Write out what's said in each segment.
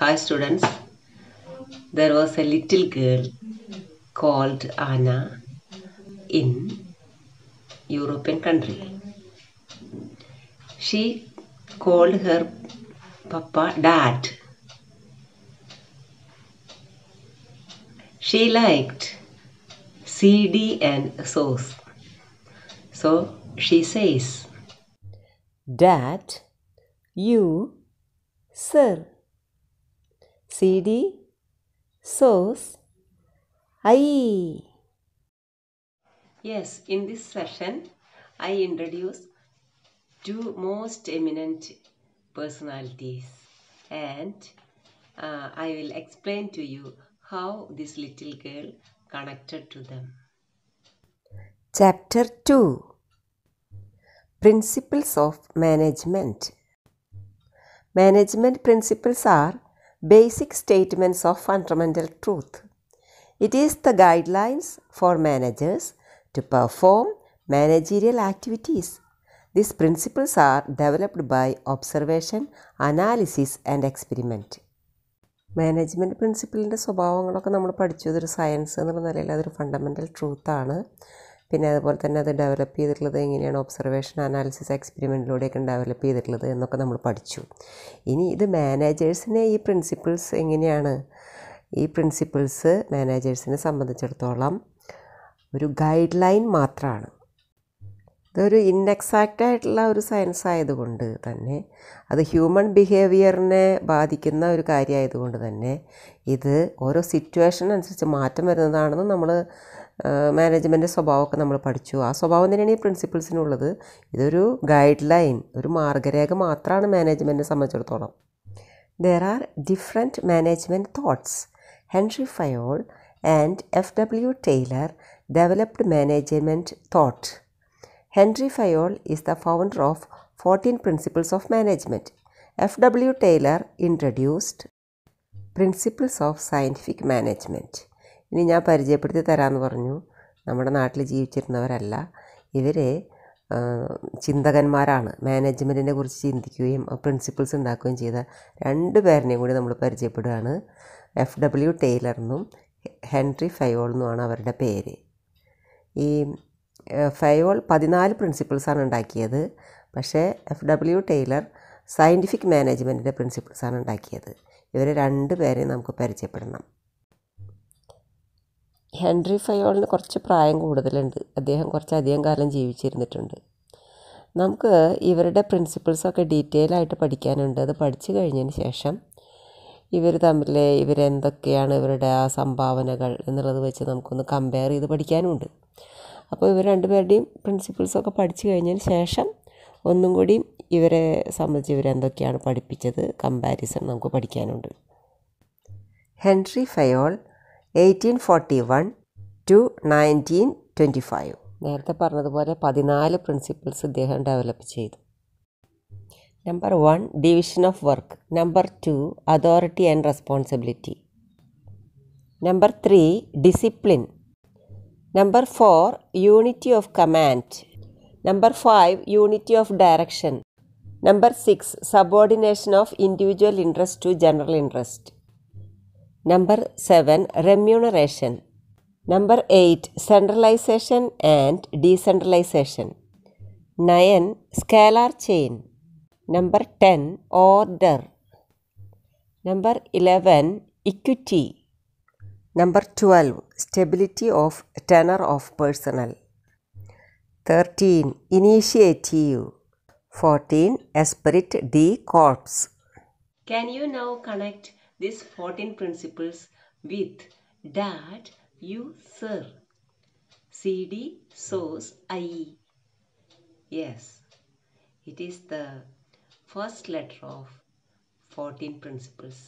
Hi students, there was a little girl called Anna in European country. She called her papa dad. She liked CD and sauce. So she says, Dad, you, sir. CD, sauce, I. yes, in this session I introduce two most eminent personalities and I will explain to you how this little girl connected to them. Chapter 2 Principles of Management. Management principles are basic statements of fundamental truth. It is the guidelines for managers to perform managerial activities. These principles are developed by observation, analysis and experiment. Management പ്രിൻസിപ്പിളിൻ്റെ സ്വഭാവങ്ങളൊക്കെ നമ്മൾ പഠിച്ചു. ഇതൊരു science എന്നുള്ള നിലയിൽ അതൊരു fundamental ട്രൂത്താണ്. പിന്നെ അതുപോലെ തന്നെ അത് ഡെവലപ്പ് ചെയ്തിട്ടുള്ളത് എങ്ങനെയാണ് ഒബ്സർവേഷൻ, അനാലിസിസ്, എക്സ്പെരിമെൻറ്റിലൂടെയൊക്കെ ഡെവലപ്പ് ചെയ്തിട്ടുള്ളത് എന്നൊക്കെ നമ്മൾ പഠിച്ചു. ഇനി ഇത് മാനേജേഴ്സിനെ ഈ പ്രിൻസിപ്പിൾസ് എങ്ങനെയാണ്, ഈ പ്രിൻസിപ്പിൾസ് മാനേജേഴ്സിനെ സംബന്ധിച്ചിടത്തോളം ഒരു ഗൈഡ് ലൈൻ മാത്രമാണ്. ഇതൊരു ഇൻഎക്സാക്റ്റ് ആയിട്ടുള്ള ഒരു സയൻസ് ആയതുകൊണ്ട് തന്നെ, അത് ഹ്യൂമൻ ബിഹേവിയറിനെ ബാധിക്കുന്ന ഒരു കാര്യമായതുകൊണ്ട് തന്നെ ഇത് ഓരോ സിറ്റുവേഷനനുസരിച്ച് മാറ്റം വരുന്നതാണെന്ന് നമ്മൾ മാനേജ്മെൻറ്റ് സ്വഭാവമൊക്കെ നമ്മൾ പഠിച്ചു. ആ സ്വഭാവം തന്നെയാണ് ഈ പ്രിൻസിപ്പിൾസിനുള്ളത്. ഇതൊരു ഗൈഡ് ലൈൻ, ഒരു മാർഗ്ഗരേഖ മാത്രമാണ് മാനേജ്മെൻറ്റിനെ സംബന്ധിച്ചിടത്തോളം. There are different management thoughts. Henry Fayol and F.W. Taylor developed management thought. Henry Fayol is the founder of 14 Principles of Management. F.W. Taylor introduced Principles of Scientific Management. ഇനി ഞാൻ പരിചയപ്പെടുത്തി തരാമെന്ന് പറഞ്ഞു. നമ്മുടെ നാട്ടിൽ ജീവിച്ചിരുന്നവരല്ല, ഇവർ ചിന്തകന്മാരാണ്. മാനേജ്മെൻറ്റിനെ കുറിച്ച് ചിന്തിക്കുകയും പ്രിൻസിപ്പിൾസ് ഉണ്ടാക്കുകയും ചെയ്ത രണ്ട് പേരിനെയും കൂടി നമ്മൾ പരിചയപ്പെടുകയാണ്. F.W. ടൈലറെന്നും ഹെൻറി ഫയോൾ എന്നുമാണ് അവരുടെ പേര്. ഈ ഫയോൾ 14 പ്രിൻസിപ്പിൾസാണ് ഉണ്ടാക്കിയത്. പക്ഷേ F.W. ടൈലർ സയൻറ്റിഫിക് മാനേജ്മെൻറ്റിൻ്റെ പ്രിൻസിപ്പിൾസാണ് ഉണ്ടാക്കിയത്. ഇവർ രണ്ട് പേരെയും നമുക്ക് പരിചയപ്പെടണം. ഹെൻറി ഫയോളിന് കുറച്ച് പ്രായം കൂടുതലുണ്ട്. അദ്ദേഹം കുറച്ചധികം കാലം ജീവിച്ചിരുന്നിട്ടുണ്ട്. നമുക്ക് ഇവരുടെ പ്രിൻസിപ്പിൾസൊക്കെ ഡീറ്റെയിൽ ആയിട്ട് പഠിക്കാനുണ്ട്. അത് പഠിച്ചു കഴിഞ്ഞതിന് ശേഷം ഇവർ തമ്മിൽ ഇവരെന്തൊക്കെയാണ് ഇവരുടെ ആ സംഭാവനകൾ എന്നുള്ളത് വെച്ച് നമുക്കൊന്ന് കമ്പയർ ചെയ്ത് പഠിക്കാനുമുണ്ട്. അപ്പോൾ ഇവർ രണ്ടുപേരുടെയും പ്രിൻസിപ്പിൾസൊക്കെ പഠിച്ചു കഴിഞ്ഞതിന് ശേഷം ഒന്നും കൂടി ഇവരെ സംബന്ധിച്ച് ഇവരെന്തൊക്കെയാണ് പഠിപ്പിച്ചത് കമ്പാരിസൺ നമുക്ക് പഠിക്കാനുണ്ട്. Henry Fayol 1841 to 1925. നേരത്തെ പറഞ്ഞതുപോലെ 14 പ്രിൻസിപ്പിൾസ് ഇദ്ദേഹം ഡെവലപ്പ് ചെയ്തു. Number 1 division of work. Number 2 authority and responsibility. Number 3 discipline. Number 4 unity of command. Number 5 unity of direction. Number 6 subordination of individual interest to general interest. Number 7 remuneration. Number 8 centralization and decentralization. 9 scalar chain. Number 10 order. Number 11 equity. Number 12 stability of tenure of personnel. 13 initiative. 14 esprit de corps. Can you now connect these 14 principles with dad, you, sir, CD, sauce, I? Yes, it is the first letter of 14 principles.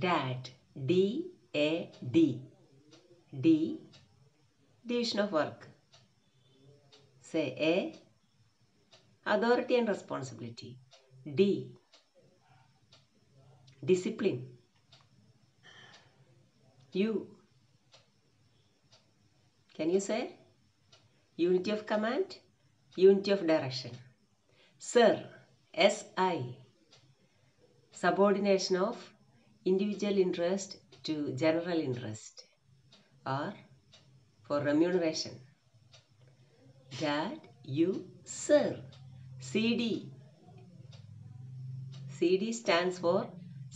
Dad, D-A-D. D, division of work. Say A, authority and responsibility. D, discipline. U, can you say? Unity of command, unity of direction. Sir, S-I, subordination of individual interest to general interest, or for remuneration, that you serve. CD stands for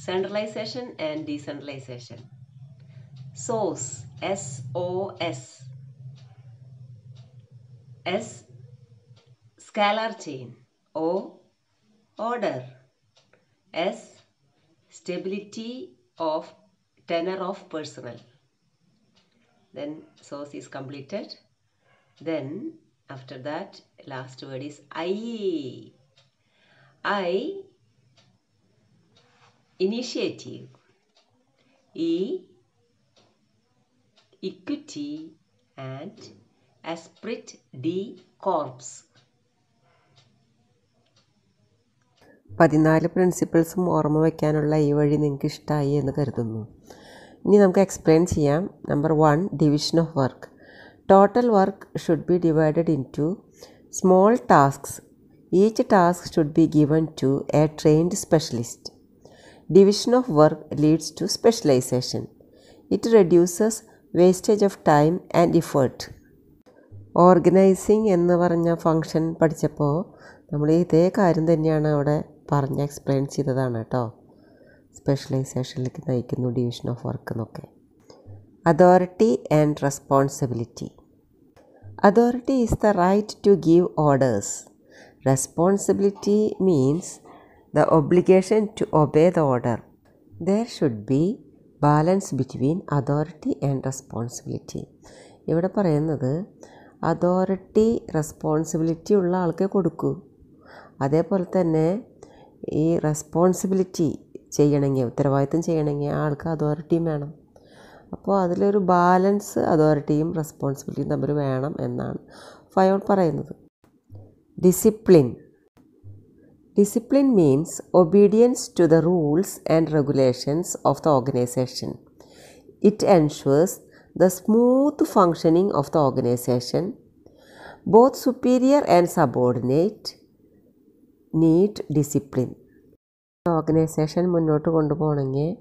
centralization and decentralization. SOS, SOS. S, scalar chain. O, order. S, stability of tenure of personnel. Then SOS is completed. Then after that, last word is I. I, initiative. E, equity, and Esprit, D, corps. 14 പ്രിൻസിപ്പിൾസും ഓർമ്മ വയ്ക്കാനുള്ള ഈ വഴി നിങ്ങൾക്ക് ഇഷ്ടമായി എന്ന് കരുതുന്നു. ഇനി നമുക്ക് എക്സ്പ്ലെയിൻ ചെയ്യാം. Number 1, division of work. Total work should be divided into small tasks. Each task should be given to a trained specialist. Division of work leads to specialisation. It reduces wastage of time and effort. Organising എന്ന് പറഞ്ഞ function പഠിച്ചപ്പോൾ നമ്മൾ ഇതേ കാര്യം തന്നെയാണ് അവിടെ പറഞ്ഞ് explain ചെയ്തതാണ് കേട്ടോ. സ്പെഷ്യലൈസേഷനിലേക്ക് നയിക്കുന്നു ഡിവിഷൻ ഓഫ് വർക്ക് എന്നൊക്കെ. Authority and responsibility. Authority is the right to give orders. Responsibility means the obligation to obey the order. There should be balance between authority and responsibility. ഇവിടെ പറയുന്നത് അതോറിറ്റി റെസ്പോൺസിബിലിറ്റി ഉള്ള ആൾക്ക് കൊടുക്കൂ, അതേപോലെ തന്നെ ഈ responsibility ചെയ്യണമെങ്കിൽ, ഉത്തരവാദിത്വം ചെയ്യണമെങ്കിൽ ആ ആൾക്ക് അതോറിറ്റിയും വേണം. അപ്പോൾ അതിലൊരു ബാലൻസ് അതോറിറ്റിയും റെസ്പോൺസിബിലിറ്റിയും തമ്മിൽ വേണം എന്നാണ് ഫയോൾ പറയുന്നത്. Discipline. Discipline means obedience to the rules and regulations of the organisation. It ensures the smooth functioning of the organization. Both superior and subordinate need discipline. Organisation മുന്നോട്ട് കൊണ്ടുപോകണമെങ്കിൽ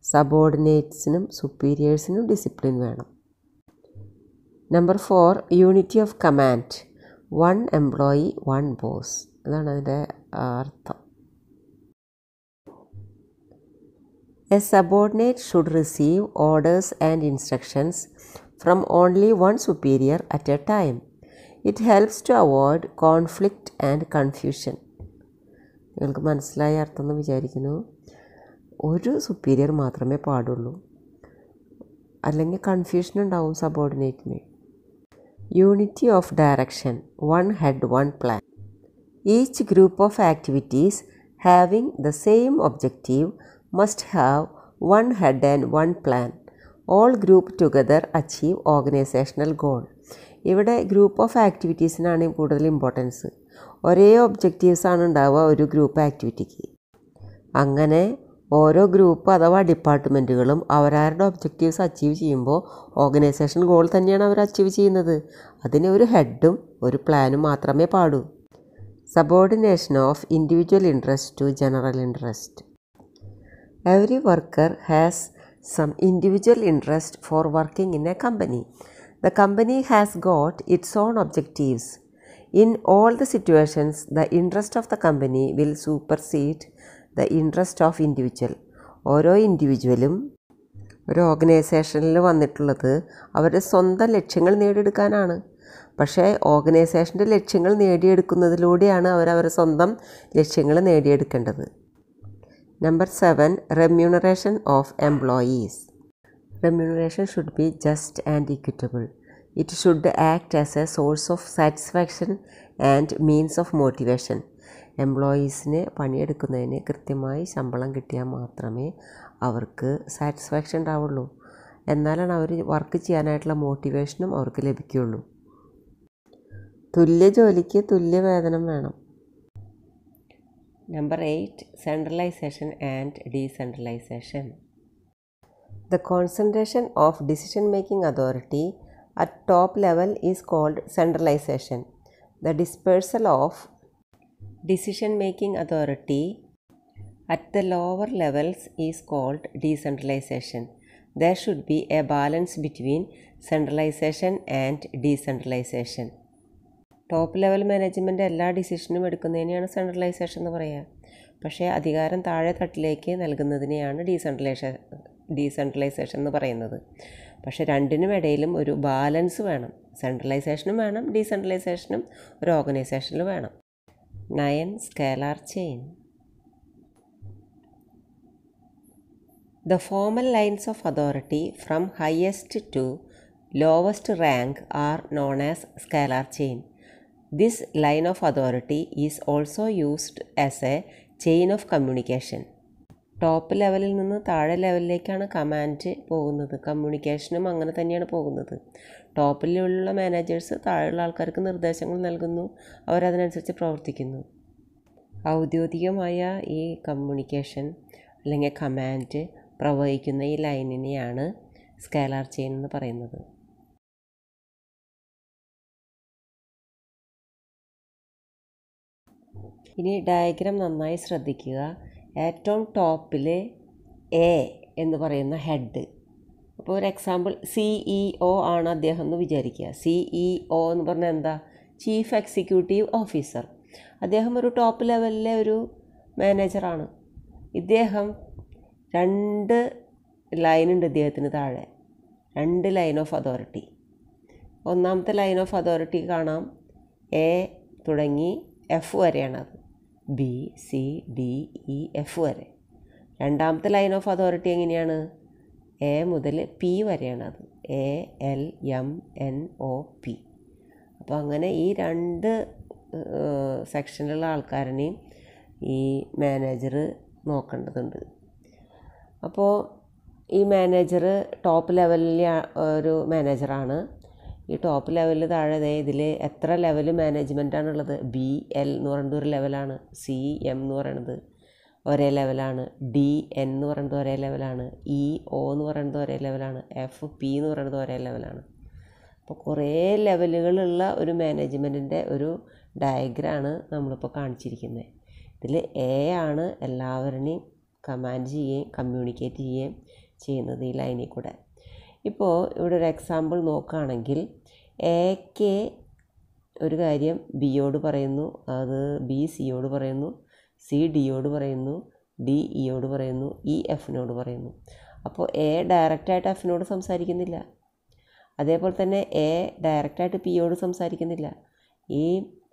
സബോർഡിനേറ്റ്സിനും സുപ്പീരിയേഴ്സിനും ഡിസിപ്ലിൻ വേണം. Number 4, unity of command. 1 employee 1 boss. അതാണ് അതിൻ്റെ അർത്ഥം. A subordinate should receive orders and instructions from only one superior at a time. It helps to avoid conflict and confusion. നിങ്ങൾക്ക് മനസ്സിലായ അർത്ഥം എന്ന് വിചാരിക്കുന്നു. ഒരു സുപ്പീരിയർ മാത്രമേ പാടുള്ളൂ, അല്ലെങ്കിൽ കൺഫ്യൂഷൻ ഉണ്ടാവും സബോർഡിനേറ്റിന്. Unity of direction. 1 head 1 plan. Each group of activities having the same objective must have 1 head and 1 plan. All group together achieve organizational goal. ഇവിടെ ഗ്രൂപ്പ് ഓഫ് ആക്ടിവിറ്റീസിനാണ് കൂടുതൽ ഇമ്പോർട്ടൻസ്. ഒരേ ഒബ്ജക്റ്റീവ്സാണ് ഉണ്ടാവുക ഒരു ഗ്രൂപ്പ് ആക്ടിവിറ്റിക്ക്. അങ്ങനെ ഓരോ ഗ്രൂപ്പ് അഥവാ ഡിപ്പാർട്ട്മെൻറ്റുകളും അവരവരുടെ ഒബ്ജക്റ്റീവ്സ് അച്ചീവ് ചെയ്യുമ്പോൾ ഓർഗനൈസേഷൻ ഗോൾ തന്നെയാണ് അവർ അച്ചീവ് ചെയ്യുന്നത്. അതിന് ഒരു ഹെഡും ഒരു പ്ലാനും മാത്രമേ പാടൂ. Subordination of individual interest to general interest. Every worker has some individual interest for working in a company. The company has got its own objectives. In all the situations, the interest of the company will supersede the interest of individual. ഓരോ ഇൻഡിവിജ്വലും ഒരു ഓർഗനൈസേഷനിൽ വന്നിട്ടുള്ളത് അവരുടെ സ്വന്തം ലക്ഷ്യങ്ങൾ നേടിയെടുക്കാനാണ്. പക്ഷേ ഓർഗനൈസേഷൻ്റെ ലക്ഷ്യങ്ങൾ നേടിയെടുക്കുന്നതിലൂടെയാണ് അവരവരുടെ സ്വന്തം ലക്ഷ്യങ്ങൾ നേടിയെടുക്കേണ്ടത്. Number 7, remuneration of employees. Remuneration should be just and equitable. It should act as a source of satisfaction and means of motivation. എംപ്ലോയീസിന് പണിയെടുക്കുന്നതിന് കൃത്യമായി ശമ്പളം കിട്ടിയാൽ മാത്രമേ അവർക്ക് സാറ്റിസ്ഫാക്ഷൻ ഉണ്ടാവുള്ളൂ. എന്നാലാണ് അവർ വർക്ക് ചെയ്യാനായിട്ടുള്ള മോട്ടിവേഷനും അവർക്ക് ലഭിക്കുകയുള്ളൂ. തുല്യ ജോലിക്ക് തുല്യ വേതനം വേണം. Number 8, centralization and decentralization. The concentration of decision-making authority at top level is called centralization. The dispersal of decision-making authority at the lower levels is called decentralization. There should be a balance between centralization and decentralization. Top level management എല്ലാ ഡിസിഷനും എടുക്കുന്നതിനെയാണ് centralisation എന്ന് പറയുക. പക്ഷേ അധികാരം താഴെ തട്ടിലേക്ക് നൽകുന്നതിനെയാണ് decentralisation എന്ന് പറയുന്നത്. പക്ഷേ രണ്ടിനും ഇടയിലും ഒരു ബാലൻസ് വേണം. സെൻട്രലൈസേഷനും വേണം, ഡീസെൻട്രലൈസേഷനും ഒരു ഓർഗനൈസേഷനിൽ വേണം. 9. Scalar chain. The formal lines of authority from highest to lowest rank are known as scalar chain. This line of authority is also used as a chain of communication. Top ലെവലിൽ നിന്ന് താഴെ ലെവലിലേക്കാണ് command പോകുന്നത്. കമ്മ്യൂണിക്കേഷനും അങ്ങനെ തന്നെയാണ് പോകുന്നത്. ടോപ്പിലുള്ള managers താഴെയുള്ള ആൾക്കാർക്ക് നിർദ്ദേശങ്ങൾ നൽകുന്നു, അവരതിനനുസരിച്ച് പ്രവർത്തിക്കുന്നു. ഔദ്യോഗികമായ ഈ കമ്മ്യൂണിക്കേഷൻ അല്ലെങ്കിൽ കമാൻഡ് പ്രവഹിക്കുന്ന ഈ ലൈനിനെയാണ് സ്കേലാർ ചെയിൻ എന്ന് പറയുന്നത്. ഇനി ഡയഗ്രാം നന്നായി ശ്രദ്ധിക്കുക. ഏറ്റവും ടോപ്പിൽ എ എന്ന് പറയുന്ന ഹെഡ്. അപ്പോൾ ഒരു എക്സാമ്പിൾ CEO ആണ് അദ്ദേഹം എന്ന് വിചാരിക്കുക. CEO എന്ന് പറഞ്ഞാൽ എന്താ? Chief executive officer. അദ്ദേഹം ഒരു ടോപ്പ് ലെവലിലെ ഒരു മാനേജറാണ്. ഇദ്ദേഹം 2 ലൈനുണ്ട് ഇദ്ദേഹത്തിന് താഴെ, 2 ലൈൻ ഓഫ് അതോറിറ്റി. ഒന്നാമത്തെ ലൈൻ ഓഫ് അതോറിറ്റി കാണാം, A തുടങ്ങി F വരെയാണത്. BCDEF വരെ. രണ്ടാമത്തെ ലൈൻ ഓഫ് അതോറിറ്റി എങ്ങനെയാണ്? A മുതൽ P വരെയാണത്. ALMNOP. അപ്പോൾ അങ്ങനെ ഈ 2 സെക്ഷനിലുള്ള ആൾക്കാരനെയും ഈ മാനേജർ നോക്കേണ്ടതുണ്ട്. അപ്പോൾ ഈ മാനേജർ ടോപ്പ് ലെവലിലെ ഒരു മാനേജറാണ്. ഈ ടോപ്പ് ലെവലിൽ താഴെ ഇതിൽ എത്ര ലെവൽ മാനേജ്മെൻറ്റാണുള്ളത്? BL എന്ന് പറയുന്നത് ഒരു ലെവലാണ്, CM എന്ന് പറയുന്നത് ഒരേ ലെവലാണ്, DN എന്ന് പറയുന്നത് ഒരേ ലെവലാണ്, EO എന്ന് പറയുന്നത് ഒരേ ലെവലാണ്, FP എന്ന് പറയുന്നത് ഒരേ ലെവലാണ്. അപ്പോൾ കുറേ ലെവലുകളുള്ള ഒരു മാനേജ്മെൻറ്റിൻ്റെ ഒരു ഡയഗ്രാമാണ് നമ്മളിപ്പോൾ കാണിച്ചിരിക്കുന്നത്. ഇതിൽ A ആണ് എല്ലാവരെയും കമാൻഡ് ചെയ്യുകയും കമ്മ്യൂണിക്കേറ്റ് ചെയ്യുകയും ചെയ്യുന്നത് ഈ ലൈനിൽ കൂടെ. ഇപ്പോൾ ഇവിടെ ഒരു എക്സാമ്പിൾ നോക്കുകയാണെങ്കിൽ Aക്ക് ഒരു കാര്യം Bയോട് പറയുന്നു, അത് B Cയോട് പറയുന്നു, C Dയോട് പറയുന്നു, D Eയോട് പറയുന്നു, E Fനോട് പറയുന്നു. അപ്പോൾ A ഡയറക്റ്റായിട്ട് Fനോട് സംസാരിക്കുന്നില്ല. അതേപോലെ തന്നെ A ഡയറക്റ്റായിട്ട് Pയോട് സംസാരിക്കുന്നില്ല. ഈ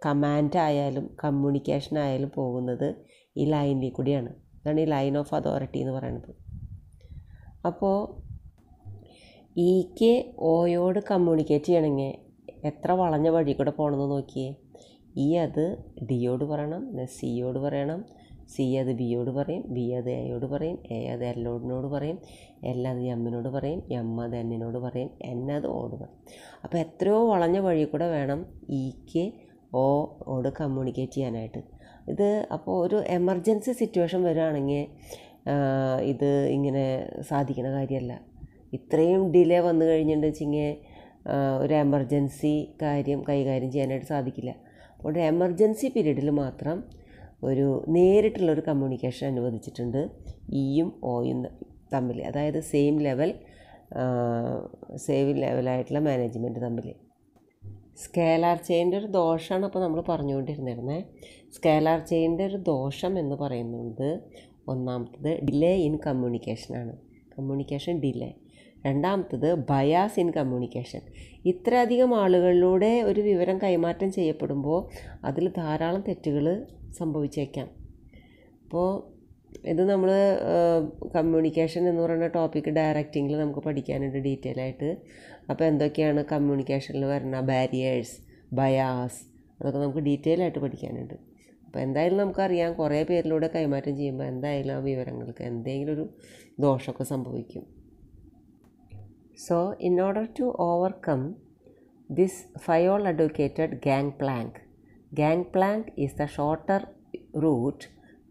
കമാൻഡ് ആയാലും കമ്മ്യൂണിക്കേഷൻ ആയാലും പോകുന്നത് ഈ ലൈനിൽ കൂടിയാണ്. ഇതാണ് ഈ ലൈൻ ഓഫ് അതോറിറ്റി എന്ന് പറയുന്നത്. അപ്പോൾ Eക്ക് Oയോട് കമ്മ്യൂണിക്കേറ്റ് ചെയ്യണമെങ്കിൽ എത്ര വളഞ്ഞ വഴി കൂടെ പോകണമെന്ന് നോക്കിയേ. E അത് Dയോട് പറയണം, Cയോട് പറയണം, C അത് Bയോട് പറയും, B അത് Aയോട് പറയും, A അത് Lനോട് പറയും, L അത് Mനോട് പറയും, M അത് Nനോട് പറയും, N അത് Oയോട് പറയും. അപ്പോൾ എത്രയോ വളഞ്ഞ വഴി കൂടെ വേണം Eക്ക് Oയോട് കമ്മ്യൂണിക്കേറ്റ് ചെയ്യാനായിട്ട്. ഇത് അപ്പോൾ ഒരു എമർജൻസി സിറ്റുവേഷൻ വരികയാണെങ്കിൽ ഇത് ഇങ്ങനെ സാധിക്കുന്ന കാര്യമല്ല. ഇത്രയും ഡിലേ വന്നു കഴിഞ്ഞിട്ടുണ്ടെന്ന് വെച്ചെങ്കിൽ ഒരു എമർജൻസി കാര്യം കൈകാര്യം ചെയ്യാനായിട്ട് സാധിക്കില്ല. അപ്പോൾ ഒരു എമർജൻസി പീരീഡിൽ മാത്രം ഒരു നേരിട്ടുള്ളൊരു കമ്മ്യൂണിക്കേഷൻ അനുവദിച്ചിട്ടുണ്ട് Eയും Oയും തമ്മിൽ. അതായത് സെയിം ലെവലായിട്ടുള്ള മാനേജ്മെൻറ്റ് തമ്മിൽ. സ്കേലാർ ചെയിൻ്റെ ഒരു ദോഷമാണ് അപ്പോൾ നമ്മൾ പറഞ്ഞുകൊണ്ടിരുന്നത്. സ്കേലാർ ചെയിൻ്റെ ഒരു ദോഷം എന്ന് പറയുന്നത് ഒന്നാമത്തത് ഡിലേ ഇൻ കമ്മ്യൂണിക്കേഷനാണ്. Communication delay. രണ്ടാമത്തത് ബയാസ് ഇൻ കമ്മ്യൂണിക്കേഷൻ. ഇത്രയധികം ആളുകളിലൂടെ ഒരു വിവരം കൈമാറ്റം ചെയ്യപ്പെടുമ്പോൾ അതിൽ ധാരാളം തെറ്റുകൾ സംഭവിച്ചേക്കാം. അപ്പോൾ ഇത് നമ്മൾ കമ്മ്യൂണിക്കേഷൻ എന്ന് പറയുന്ന ടോപ്പിക്ക് ഡയറക്റ്റിങ്ങിൽ നമുക്ക് പഠിക്കാനുണ്ട് ഡീറ്റെയിൽ ആയിട്ട്. അപ്പോൾ എന്തൊക്കെയാണ് കമ്മ്യൂണിക്കേഷനിൽ വരുന്ന ബാരിയേഴ്സ്, ബയാസ്, അതൊക്കെ നമുക്ക് ഡീറ്റെയിൽ ആയിട്ട് പഠിക്കാനുണ്ട്. അപ്പോൾ എന്തായാലും നമുക്കറിയാം കുറേ പേരിലൂടെ കൈമാറ്റം ചെയ്യുമ്പോൾ എന്തായാലും ആ വിവരങ്ങൾക്ക് എന്തെങ്കിലും ഒരു ദോഷമൊക്കെ സംഭവിക്കും. So, in order to overcome this Fayol advocated gangplank is the shorter route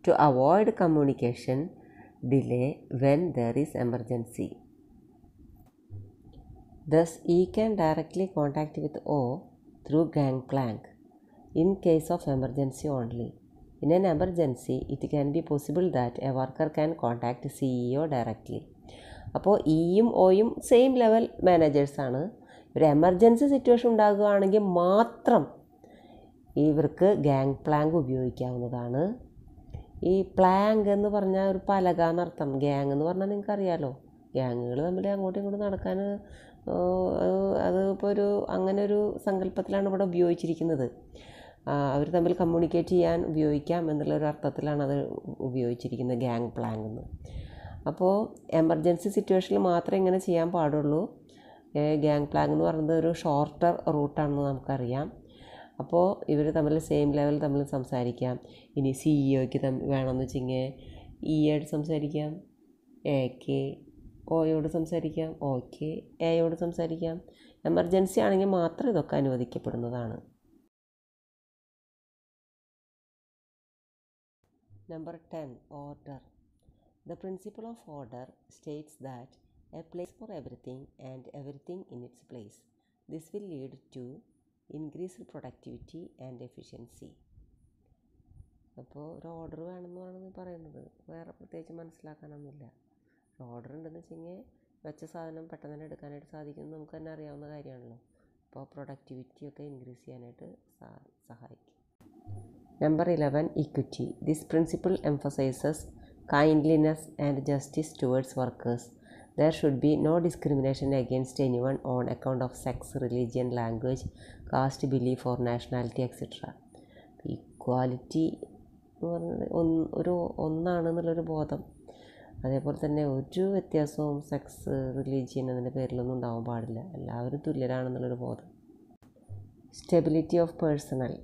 to avoid communication delay when there is emergency. Thus, E can directly contact with O through gangplank in case of emergency only. In an emergency, it can be possible that a worker can contact CEO directly. അപ്പോൾ ഇയും ഒയും same level മാനേജേഴ്സാണ്. ഒരു emergency situation ഉണ്ടാകുകയാണെങ്കിൽ മാത്രം ഇവർക്ക് gang plank ഉപയോഗിക്കാവുന്നതാണ്. ഈ Planck എന്ന് പറഞ്ഞാൽ ഒരു പലക എന്നർത്ഥം. ഗ്യാങ് എന്ന് പറഞ്ഞാൽ നിങ്ങൾക്കറിയാലോ, ഗ്യാങ്ങുകൾ തമ്മിൽ അങ്ങോട്ടും ഇങ്ങോട്ടും നടക്കാൻ അത് ഇപ്പോൾ അങ്ങനെ ഒരു സങ്കല്പത്തിലാണ് ഇവിടെ ഉപയോഗിച്ചിരിക്കുന്നത്. അവർ തമ്മിൽ കമ്മ്യൂണിക്കേറ്റ് ചെയ്യാൻ ഉപയോഗിക്കാം എന്നുള്ളൊരു അർത്ഥത്തിലാണ് അത് ഉപയോഗിച്ചിരിക്കുന്നത്, ഗ്യാങ് പ്ലാങ്ക് എന്ന്. അപ്പോൾ എമർജൻസി സിറ്റുവേഷനിൽ മാത്രമേ ഇങ്ങനെ ചെയ്യാൻ പാടുള്ളൂ. ഗ്യാങ് പ്ലാങ്ക് എന്ന് പറയുന്നത് ഒരു ഷോർട്ടർ റൂട്ടാണെന്ന് നമുക്കറിയാം. അപ്പോൾ ഇവർ തമ്മിൽ സെയിം ലെവൽ തമ്മിൽ സംസാരിക്കാം. ഇനി സിഇഒയ്ക്ക് വേണമെന്ന് വെച്ചെങ്കിൽ ഇയോട് സംസാരിക്കാം, എക്ക് ഒയോട് സംസാരിക്കാം, ഓക്കെ എയോട് സംസാരിക്കാം. എമർജൻസി ആണെങ്കിൽ മാത്രം ഇതൊക്കെ അനുവദിക്കപ്പെടുന്നതാണ്. Number 10. Order. The principle of order states that a place for everything and everything in its place. This will lead to increased productivity and efficiency. അപ്പോൾ ഒരു ഓർഡർ വേണമെന്നാണ് പറയുന്നത്. വേറെ പ്രത്യേകിച്ച് മനസ്സിലാക്കാനൊന്നുമില്ല. ഒരു ഓർഡർ ഉണ്ടെന്ന് വെച്ചെങ്കിൽ വെച്ച സാധനം പെട്ടെന്ന് തന്നെ എടുക്കാനായിട്ട് സാധിക്കുന്നത് നമുക്ക് തന്നെ അറിയാവുന്ന കാര്യമാണല്ലോ. അപ്പോൾ പ്രൊഡക്ടിവിറ്റിയൊക്കെ ഇൻക്രീസ് ചെയ്യാനായിട്ട് സഹായിക്കും. Number 11. Equity. This principle emphasizes kindliness and justice towards workers. There should be no discrimination against anyone on account of sex, religion, language, caste, belief or nationality, etc. Equality എന്ന് പറഞ്ഞത് ഒന്നാണെന്നുള്ളൊരു ബോധം. അതേപോലെ തന്നെ ഒരു വ്യത്യാസവും സെക്സ്, റിലീജിയൻ അതിൻ്റെ പേരിലൊന്നും ഉണ്ടാവാൻ പാടില്ല. എല്ലാവരും തുല്യരാണെന്നുള്ളൊരു ബോധം. Stability of personnel.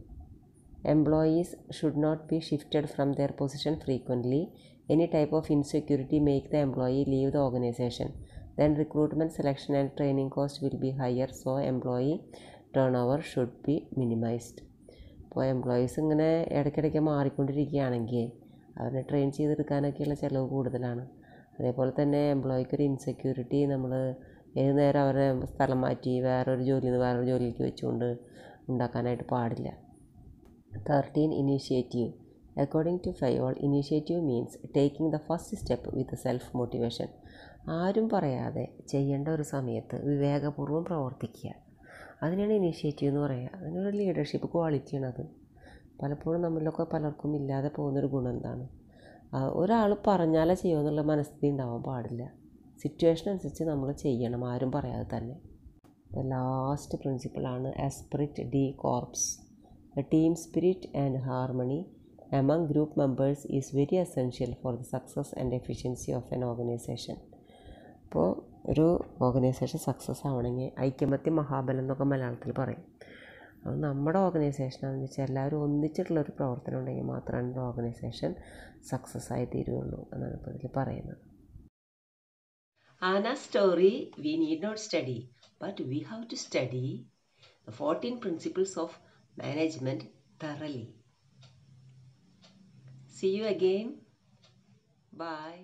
Employees should not be shifted from their position frequently. Any type of insecurity make the employee leave the organization. Then recruitment, selection and training cost will be higher, so employee turnover should be minimized. അപ്പോൾ employees ഇങ്ങനെ ഇടയ്ക്കിടയ്ക്ക് മാറിക്കൊണ്ടിരിക്കുകയാണെങ്കിൽ അവരെ train ചെയ്തെടുക്കാനൊക്കെയുള്ള ചിലവ് കൂടുതലാണ്. അതേപോലെ തന്നെ എംപ്ലോയിക്ക് ഒരു insecurity നമ്മൾ ഏത് നേരം അവരെ സ്ഥലം മാറ്റി വേറൊരു ജോലിയിൽ നിന്ന് വേറൊരു ജോലിയിലേക്ക് വെച്ചുകൊണ്ട് ഉണ്ടാക്കാനായിട്ട് പാടില്ല. 13. Initiative. According to Fayol, initiative means taking the first step with self-motivation. ആരും പറയാതെ ചെയ്യേണ്ട ഒരു സമയത്ത് വിവേകപൂർവ്വം പ്രവർത്തിക്കുക, അതിനാണ് ഇനീഷ്യേറ്റീവ് എന്ന് പറയുക. അതിനൊരു ലീഡർഷിപ്പ് ക്വാളിറ്റിയാണത്. പലപ്പോഴും നമ്മളിലൊക്കെ പലർക്കും ഇല്ലാതെ പോകുന്നൊരു ഗുണം എന്താണ്, ഒരാൾ പറഞ്ഞാലേ ചെയ്യുമെന്നുള്ള മനസ്ഥിതി ഉണ്ടാവാൻ പാടില്ല. സിറ്റുവേഷൻ അനുസരിച്ച് നമ്മൾ ചെയ്യണം, ആരും പറയാതെ തന്നെ. ലാസ്റ്റ് പ്രിൻസിപ്പിളാണ് esprit de corps. A team spirit and harmony among group members is very essential for the success and efficiency of an organization. അപ്പോൾ ഒരു ഓർഗനൈസേഷൻ സക്സസ് ആവണമെങ്കിൽ ഐക്യമത്യ മഹാബലം എന്നൊക്കെ മലയാളത്തിൽ പറയും. അത് നമ്മുടെ ഓർഗനൈസേഷനാണെന്ന് വെച്ചാൽ എല്ലാവരും ഒന്നിച്ചിട്ടുള്ളൊരു പ്രവർത്തനം ഉണ്ടെങ്കിൽ മാത്രമാണ് ഒരു ഓർഗനൈസേഷൻ സക്സസ് ആയി തീരുകയുള്ളൂ എന്നാണ് ഇപ്പോൾ ഇതിൽ പറയുന്നത്. Anna's story we need not study, but we have to study the 14 principles of management thoroughly. See you again. Bye.